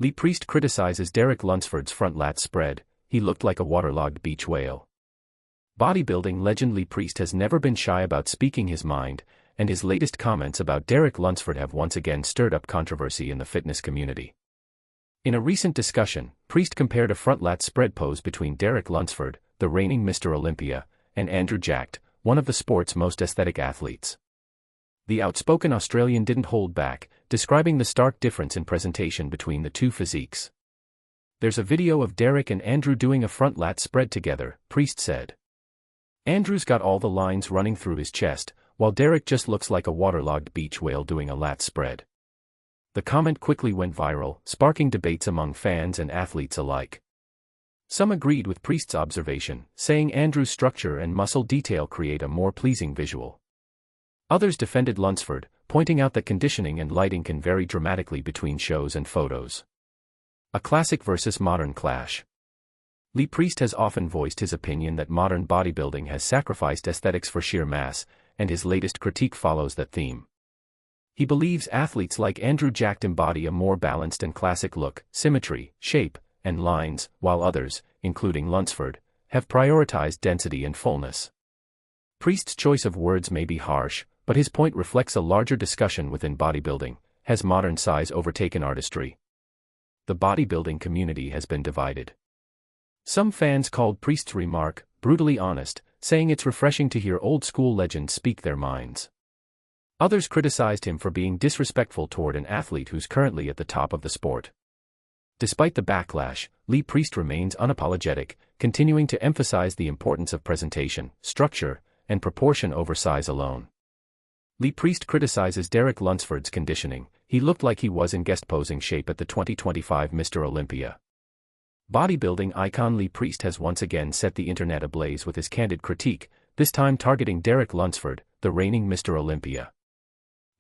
Lee Priest criticizes Derek Lunsford's front lat spread. He looked like a waterlogged beach whale. Bodybuilding legend Lee Priest has never been shy about speaking his mind, and his latest comments about Derek Lunsford have once again stirred up controversy in the fitness community. In a recent discussion, Priest compared a front lat spread pose between Derek Lunsford, the reigning Mr. Olympia, and Andrew Jacked, one of the sport's most athletic athletes. The outspoken Australian didn't hold back, describing the stark difference in presentation between the two physiques. "There's a video of Derek and Andrew doing a front lat spread together," Priest said. "Andrew's got all the lines running through his chest, while Derek just looks like a waterlogged beach whale doing a lat spread." The comment quickly went viral, sparking debates among fans and athletes alike. Some agreed with Priest's observation, saying Andrew's structure and muscle detail create a more pleasing visual. Others defended Lunsford, pointing out that conditioning and lighting can vary dramatically between shows and photos. A classic versus modern clash. Lee Priest has often voiced his opinion that modern bodybuilding has sacrificed aesthetics for sheer mass, and his latest critique follows that theme. He believes athletes like Andrew Jacked embody a more balanced and classic look, symmetry, shape, and lines, while others, including Lunsford, have prioritized density and fullness. Priest's choice of words may be harsh, but his point reflects a larger discussion within bodybuilding: has modern size overtaken artistry? The bodybuilding community has been divided. Some fans called Priest's remark brutally honest, saying it's refreshing to hear old-school legends speak their minds. Others criticized him for being disrespectful toward an athlete who's currently at the top of the sport. Despite the backlash, Lee Priest remains unapologetic, continuing to emphasize the importance of presentation, structure, and proportion over size alone. Lee Priest criticizes Derek Lunsford's conditioning. "He looked like he was in guest posing shape at the 2025 Mr. Olympia." Bodybuilding icon Lee Priest has once again set the internet ablaze with his candid critique, this time targeting Derek Lunsford, the reigning Mr. Olympia.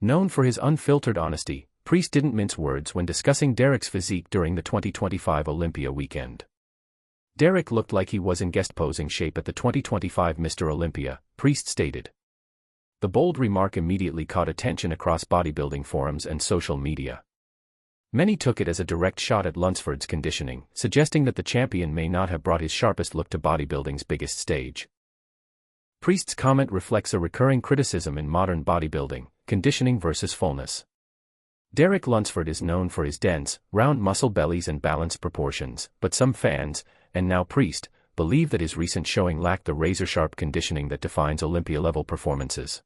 Known for his unfiltered honesty, Priest didn't mince words when discussing Derek's physique during the 2025 Olympia weekend. "Derek looked like he was in guest posing shape at the 2025 Mr. Olympia," Priest stated. The bold remark immediately caught attention across bodybuilding forums and social media. Many took it as a direct shot at Lunsford's conditioning, suggesting that the champion may not have brought his sharpest look to bodybuilding's biggest stage. Priest's comment reflects a recurring criticism in modern bodybuilding: conditioning versus fullness. Derek Lunsford is known for his dense, round muscle bellies and balanced proportions, but some fans, and now Priest, believe that his recent showing lacked the razor-sharp conditioning that defines Olympia-level performances.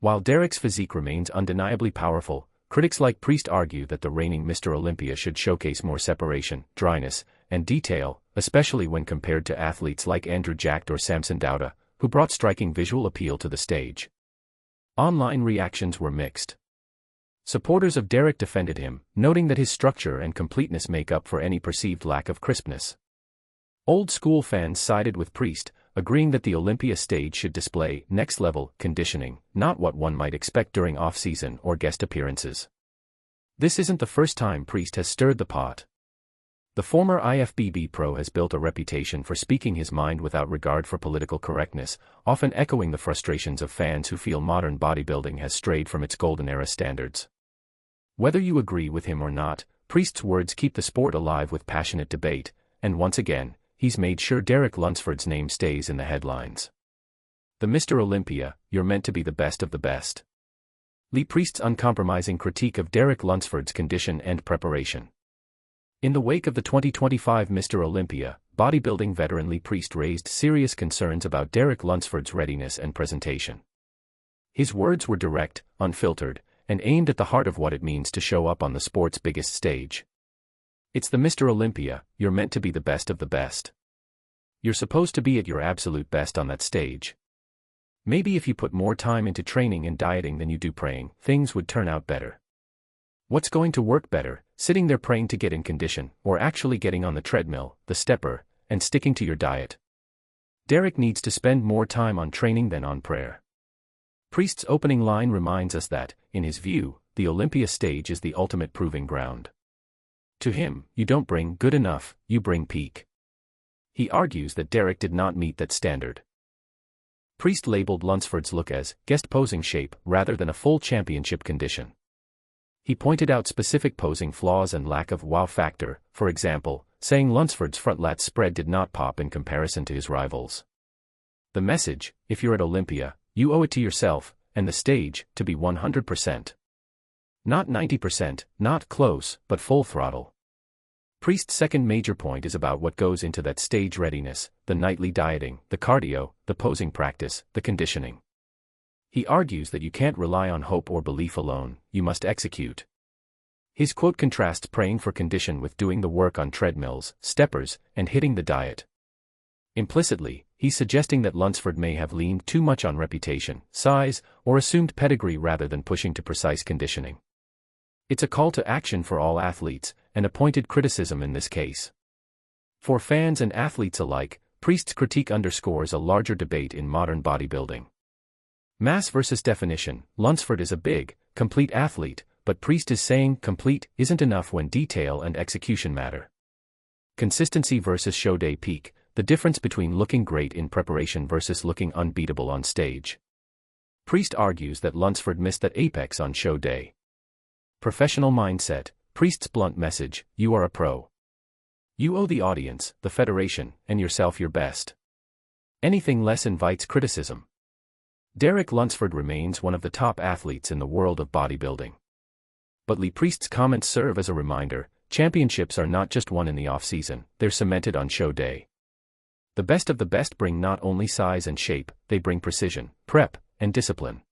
While Derek's physique remains undeniably powerful, critics like Priest argue that the reigning Mr. Olympia should showcase more separation, dryness, and detail, especially when compared to athletes like Andrew Jacked or Samson Dauda, who brought striking visual appeal to the stage. Online reactions were mixed. Supporters of Derek defended him, noting that his structure and completeness make up for any perceived lack of crispness. Old-school fans sided with Priest, agreeing that the Olympia stage should display next-level conditioning, not what one might expect during off-season or guest appearances. This isn't the first time Priest has stirred the pot. The former IFBB pro has built a reputation for speaking his mind without regard for political correctness, often echoing the frustrations of fans who feel modern bodybuilding has strayed from its golden-era standards. Whether you agree with him or not, Priest's words keep the sport alive with passionate debate, and once again, he's made sure Derek Lunsford's name stays in the headlines. The Mr. Olympia, you're meant to be the best of the best. Lee Priest's uncompromising critique of Derek Lunsford's condition and preparation. In the wake of the 2025 Mr. Olympia, bodybuilding veteran Lee Priest raised serious concerns about Derek Lunsford's readiness and presentation. His words were direct, unfiltered, and aimed at the heart of what it means to show up on the sport's biggest stage. "It's the Mr. Olympia, you're meant to be the best of the best. You're supposed to be at your absolute best on that stage. Maybe if you put more time into training and dieting than you do praying, things would turn out better. What's going to work better, sitting there praying to get in condition, or actually getting on the treadmill, the stepper, and sticking to your diet? Derek needs to spend more time on training than on prayer." Priest's opening line reminds us that, in his view, the Olympia stage is the ultimate proving ground. To him, you don't bring good enough, you bring peak. He argues that Derek did not meet that standard. Priest labeled Lunsford's look as guest posing shape rather than a full championship condition. He pointed out specific posing flaws and lack of wow factor, for example, saying Lunsford's front lat spread did not pop in comparison to his rivals. The message: if you're at Olympia, you owe it to yourself and the stage to be 100%. Not 90%, not close, but full throttle. Priest's second major point is about what goes into that stage readiness: the nightly dieting, the cardio, the posing practice, the conditioning. He argues that you can't rely on hope or belief alone, you must execute. His quote contrasts praying for condition with doing the work on treadmills, steppers, and hitting the diet. Implicitly, he's suggesting that Lunsford may have leaned too much on reputation, size, or assumed pedigree rather than pushing to precise conditioning. It's a call to action for all athletes, and a pointed criticism in this case. For fans and athletes alike, Priest's critique underscores a larger debate in modern bodybuilding. Mass versus definition. Lunsford is a big, complete athlete, but Priest is saying complete isn't enough when detail and execution matter. Consistency versus show day peak. The difference between looking great in preparation versus looking unbeatable on stage. Priest argues that Lunsford missed that apex on show day. Professional mindset. Priest's blunt message: you are a pro. You owe the audience, the federation, and yourself your best. Anything less invites criticism. Derek Lunsford remains one of the top athletes in the world of bodybuilding. But Lee Priest's comments serve as a reminder: championships are not just won in the off-season, they're cemented on show day. The best of the best bring not only size and shape, they bring precision, prep, and discipline.